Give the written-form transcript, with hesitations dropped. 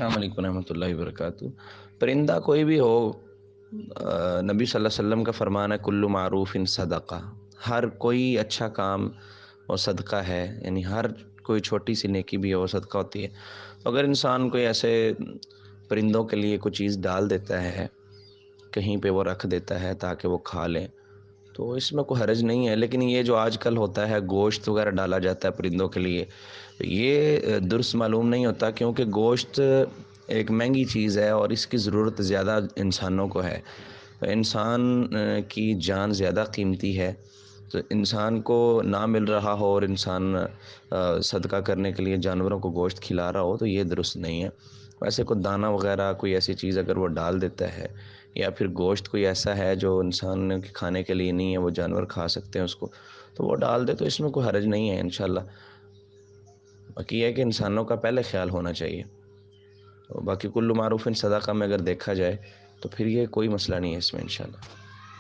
السلام علیکم ورحمۃ اللہ وبرکاتہ۔ پرندہ کوئی بھی ہو، نبی صلی اللہ علیہ وسلم کا فرمان ہے کل معروف صدقہ، ہر کوئی اچھا کام وہ صدقہ ہے، یعنی ہر کوئی چھوٹی سی نیکی بھی ہے وہ صدقہ ہوتی ہے۔ اگر انسان کوئی ایسے پرندوں کے لیے کوئی چیز ڈال دیتا ہے، کہیں پہ وہ رکھ دیتا ہے تاکہ وہ کھا لیں، تو اس میں کوئی حرج نہیں ہے۔ لیکن یہ جو آج کل ہوتا ہے گوشت وغیرہ ڈالا جاتا ہے پرندوں کے لیے، یہ درست معلوم نہیں ہوتا، کیونکہ گوشت ایک مہنگی چیز ہے اور اس کی ضرورت زیادہ انسانوں کو ہے۔ انسان کی جان زیادہ قیمتی ہے، تو انسان کو نہ مل رہا ہو اور انسان صدقہ کرنے کے لیے جانوروں کو گوشت کھلا رہا ہو تو یہ درست نہیں ہے۔ ویسے کوئی دانہ وغیرہ کوئی ایسی چیز اگر وہ ڈال دیتا ہے، یا پھر گوشت کوئی ایسا ہے جو انسان کے کھانے کے لیے نہیں ہے، وہ جانور کھا سکتے ہیں اس کو، تو وہ ڈال دے تو اس میں کوئی حرج نہیں ہے انشاءاللہ۔ باقی یہ ہے کہ انسانوں کا پہلے خیال ہونا چاہیے۔ باقی کل معروف صدقہ میں اگر دیکھا جائے تو پھر یہ کوئی مسئلہ نہیں ہے اس میں انشاءاللہ۔